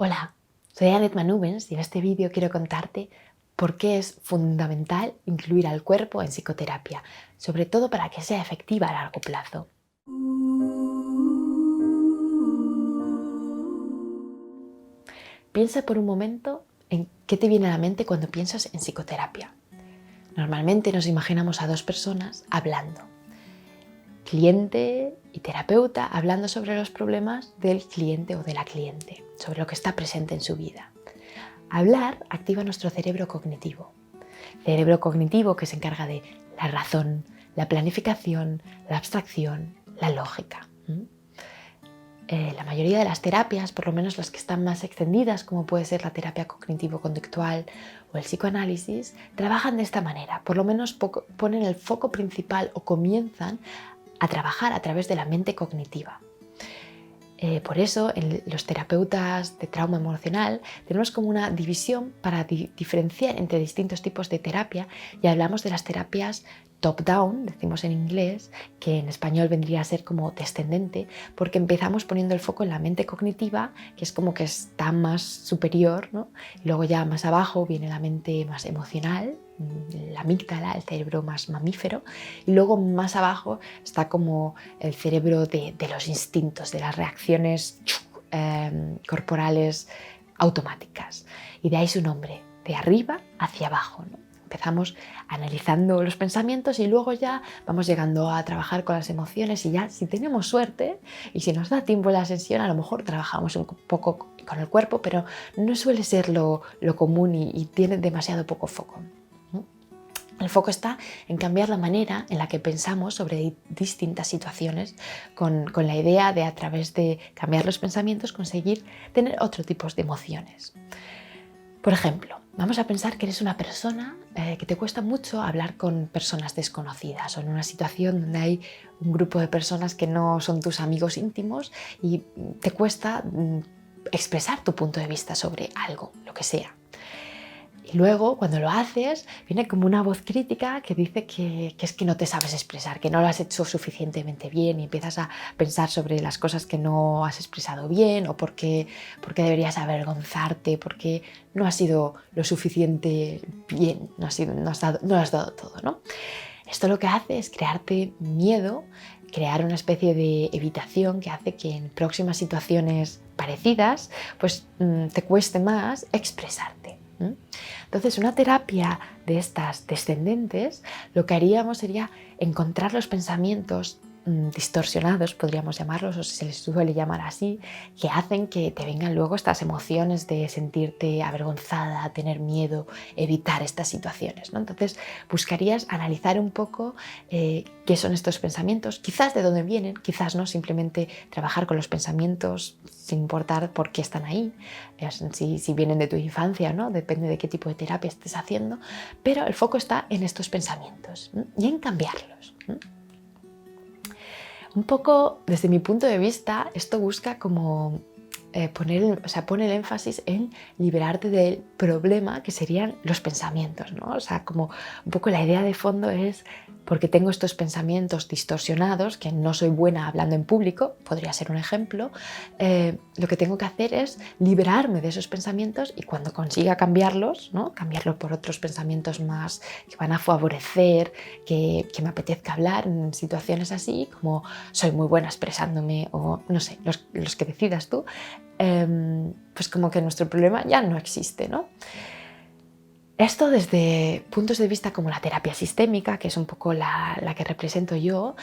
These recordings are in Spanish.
Hola, soy Anet Manubens y en este vídeo quiero contarte por qué es fundamental incluir al cuerpo en psicoterapia, sobre todo para que sea efectiva a largo plazo. Piensa por un momento en qué te viene a la mente cuando piensas en psicoterapia. Normalmente nos imaginamos a dos personas hablando, cliente y terapeuta hablando sobre los problemas del cliente o de la cliente, sobre lo que está presente en su vida. Hablar activa nuestro cerebro cognitivo. Cerebro cognitivo que se encarga de la razón, la planificación, la abstracción, la lógica. La mayoría de las terapias, por lo menos las que están más extendidas, como puede ser la terapia cognitivo-conductual o el psicoanálisis, trabajan de esta manera. Por lo menos ponen el foco principal o comienzan a trabajar a través de la mente cognitiva. Por eso, los terapeutas de trauma emocional tenemos como una división para diferenciar entre distintos tipos de terapia y hablamos de las terapias top-down, decimos en inglés, que en español vendría a ser como descendente, porque empezamos poniendo el foco en la mente cognitiva, que es como que está más superior, ¿no? Y luego ya más abajo viene la mente más emocional, la amígdala, el cerebro más mamífero, y luego más abajo está como el cerebro de los instintos, de las reacciones corporales automáticas. Y de ahí su nombre, de arriba hacia abajo, ¿no? Empezamos analizando los pensamientos y luego ya vamos llegando a trabajar con las emociones y ya si tenemos suerte y si nos da tiempo en la sesión a lo mejor trabajamos un poco con el cuerpo, pero no suele ser lo común y tiene demasiado poco foco. El foco está en cambiar la manera en la que pensamos sobre distintas situaciones con la idea de a través de cambiar los pensamientos conseguir tener otro tipo de emociones. Por ejemplo, vamos a pensar que eres una persona que te cuesta mucho hablar con personas desconocidas o en una situación donde hay un grupo de personas que no son tus amigos íntimos y te cuesta expresar tu punto de vista sobre algo, lo que sea. Y luego, cuando lo haces, viene como una voz crítica que dice que es que no te sabes expresar, que no lo has hecho suficientemente bien y empiezas a pensar sobre las cosas que no has expresado bien o por qué deberías avergonzarte, porque no has sido lo suficiente bien, no lo has dado todo, ¿no? Esto lo que hace es crearte miedo, crear una especie de evitación que hace que en próximas situaciones parecidas pues, te cueste más expresarte. Entonces, una terapia de estas descendentes, lo que haríamos sería encontrar los pensamientos distorsionados, podríamos llamarlos, o se les suele llamar así, que hacen que te vengan luego estas emociones de sentirte avergonzada, tener miedo, evitar estas situaciones, ¿no? Entonces, buscarías analizar un poco qué son estos pensamientos, quizás de dónde vienen, quizás no, simplemente trabajar con los pensamientos sin importar por qué están ahí, si vienen de tu infancia, ¿no? Depende de qué tipo de terapia estés haciendo, pero el foco está en estos pensamientos y en cambiarlos. Un poco, desde mi punto de vista, esto busca como pone el énfasis en liberarte del problema que serían los pensamientos, ¿no? O sea, como un poco la idea de fondo es porque tengo estos pensamientos distorsionados, que no soy buena hablando en público, podría ser un ejemplo, lo que tengo que hacer es liberarme de esos pensamientos y cuando consiga cambiarlos, ¿no? Cambiarlos por otros pensamientos más que van a favorecer, que me apetezca hablar en situaciones así, como soy muy buena expresándome o no sé, los que decidas tú, pues como que nuestro problema ya no existe, ¿no? Esto desde puntos de vista como la terapia sistémica, que es un poco la que represento yo,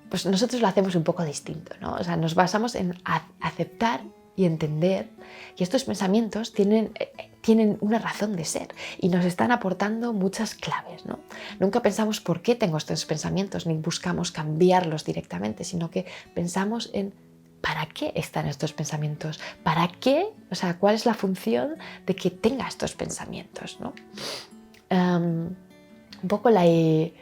pues nosotros lo hacemos un poco distinto, ¿no? O sea, nos basamos en aceptar y entender que estos pensamientos tienen una razón de ser y nos están aportando muchas claves, ¿no? Nunca pensamos por qué tengo estos pensamientos ni buscamos cambiarlos directamente, sino que pensamos en ¿para qué están estos pensamientos? ¿Para qué? O sea, ¿cuál es la función de que tenga estos pensamientos, ¿no? Un poco hay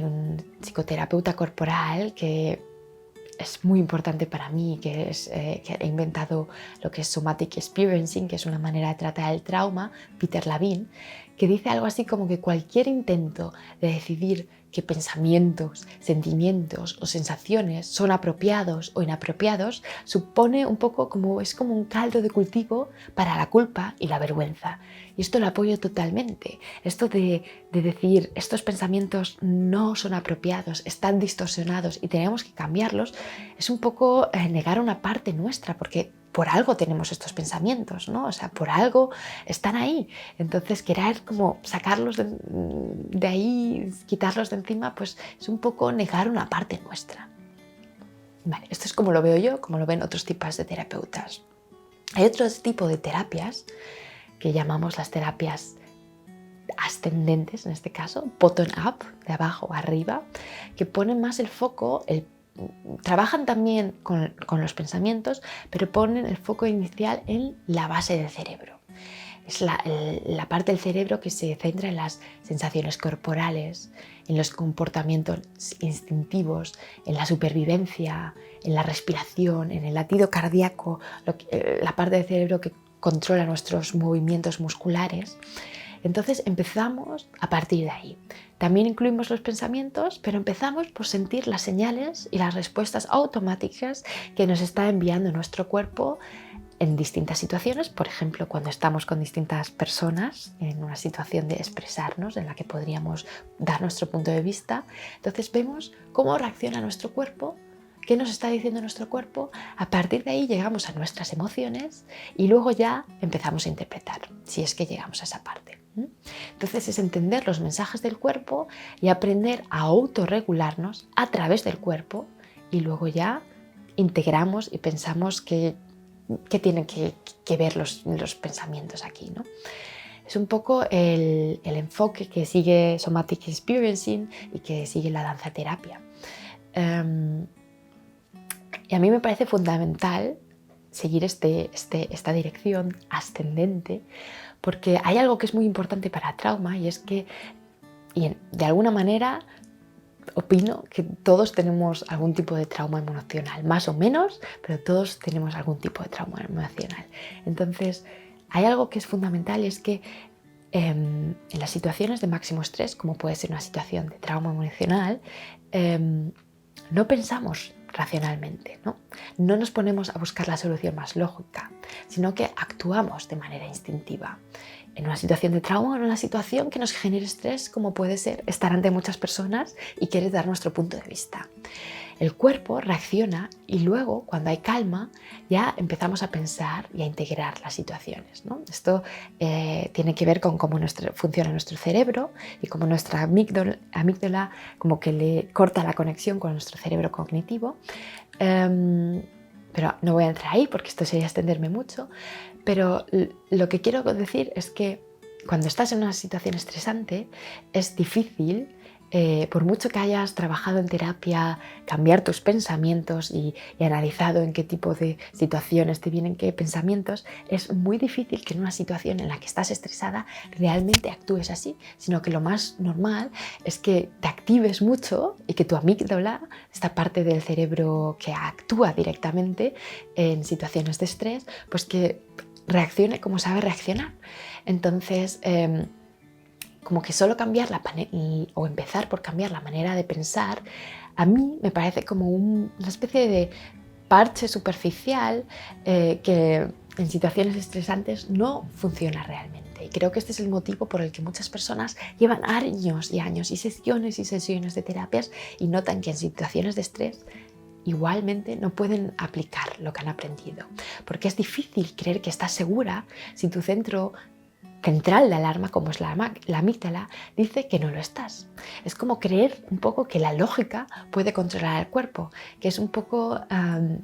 un psicoterapeuta corporal que es muy importante para mí, que ha inventado lo que es Somatic Experiencing, que es una manera de tratar el trauma, Peter Levine, que dice algo así como que cualquier intento de decidir qué pensamientos, sentimientos o sensaciones son apropiados o inapropiados, supone un poco es como un caldo de cultivo para la culpa y la vergüenza. Y esto lo apoyo totalmente. Esto de decir estos pensamientos no son apropiados, están distorsionados y tenemos que cambiarlos, es un poco negar una parte nuestra, porque por algo tenemos estos pensamientos, ¿no? O sea, por algo están ahí. Entonces, querer como sacarlos de ahí, quitarlos de encima, pues es un poco negar una parte nuestra. Vale, esto es como lo veo yo, como lo ven otros tipos de terapeutas. Hay otro tipo de terapias que llamamos las terapias ascendentes, en este caso, bottom up, de abajo a arriba, que ponen más el foco, trabajan también con los pensamientos, pero ponen el foco inicial en la base del cerebro. Es la parte del cerebro que se centra en las sensaciones corporales, en los comportamientos instintivos, en la supervivencia, en la respiración, en el latido cardíaco, la parte del cerebro que controla nuestros movimientos musculares. Entonces empezamos a partir de ahí. También incluimos los pensamientos, pero empezamos por sentir las señales y las respuestas automáticas que nos está enviando nuestro cuerpo en distintas situaciones, por ejemplo, cuando estamos con distintas personas en una situación de expresarnos en la que podríamos dar nuestro punto de vista. Entonces vemos cómo reacciona nuestro cuerpo, qué nos está diciendo nuestro cuerpo. A partir de ahí llegamos a nuestras emociones y luego ya empezamos a interpretar, si es que llegamos a esa parte. Entonces es entender los mensajes del cuerpo y aprender a autorregularnos a través del cuerpo, y luego ya integramos y pensamos qué tienen que ver los pensamientos aquí, ¿no? Es un poco el enfoque que sigue Somatic Experiencing y que sigue la danza terapia. Y a mí me parece fundamental seguir esta dirección ascendente, porque hay algo que es muy importante para trauma, y es que, de alguna manera, opino que todos tenemos algún tipo de trauma emocional, más o menos, pero todos tenemos algún tipo de trauma emocional. Entonces, hay algo que es fundamental, y es que en las situaciones de máximo estrés, como puede ser una situación de trauma emocional, no pensamos racionalmente, ¿no? No nos ponemos a buscar la solución más lógica, sino que actuamos de manera instintiva. En una situación de trauma o en una situación que nos genere estrés, como puede ser estar ante muchas personas y querer dar nuestro punto de vista. El cuerpo reacciona y luego, cuando hay calma, ya empezamos a pensar y a integrar las situaciones, ¿no? Esto tiene que ver con cómo funciona nuestro cerebro y cómo nuestra amígdala como que le corta la conexión con nuestro cerebro cognitivo. Pero no voy a entrar ahí porque esto sería extenderme mucho. Pero lo que quiero decir es que cuando estás en una situación estresante es difícil, por mucho que hayas trabajado en terapia, cambiar tus pensamientos y analizado en qué tipo de situaciones te vienen qué pensamientos, es muy difícil que en una situación en la que estás estresada realmente actúes así, sino que lo más normal es que te actives mucho y que tu amígdala, esta parte del cerebro que actúa directamente en situaciones de estrés, pues que reaccione como sabe reaccionar. Entonces, como que solo cambiar o empezar por cambiar la manera de pensar, a mí me parece como una especie de parche superficial que en situaciones estresantes no funciona realmente. Y creo que este es el motivo por el que muchas personas llevan años y años y sesiones de terapias y notan que en situaciones de estrés igualmente no pueden aplicar lo que han aprendido. Porque es difícil creer que estás segura si tu centro central de alarma, como es la amígdala, dice que no lo estás. Es como creer un poco que la lógica puede controlar el cuerpo, que es un poco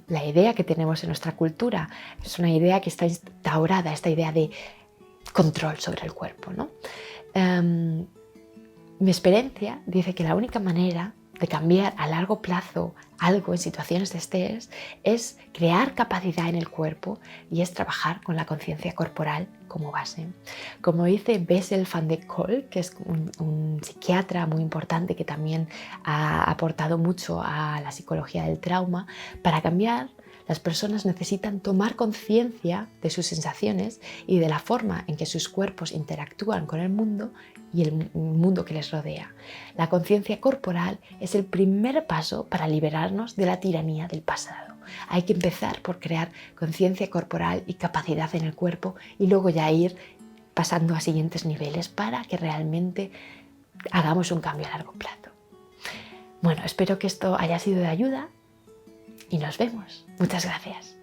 la idea que tenemos en nuestra cultura. Es una idea que está instaurada, esta idea de control sobre el cuerpo, ¿no? Mi experiencia dice que la única manera de cambiar a largo plazo algo en situaciones de estrés es crear capacidad en el cuerpo, y es trabajar con la conciencia corporal como base. Como dice Bessel van der Kolk, que es un psiquiatra muy importante que también ha aportado mucho a la psicología del trauma, para cambiar Las personas necesitan tomar conciencia de sus sensaciones y de la forma en que sus cuerpos interactúan con el mundo y el mundo que les rodea. La conciencia corporal es el primer paso para liberarnos de la tiranía del pasado. Hay que empezar por crear conciencia corporal y capacidad en el cuerpo y luego ya ir pasando a siguientes niveles para que realmente hagamos un cambio a largo plazo. Bueno, espero que esto haya sido de ayuda y nos vemos. Muchas gracias.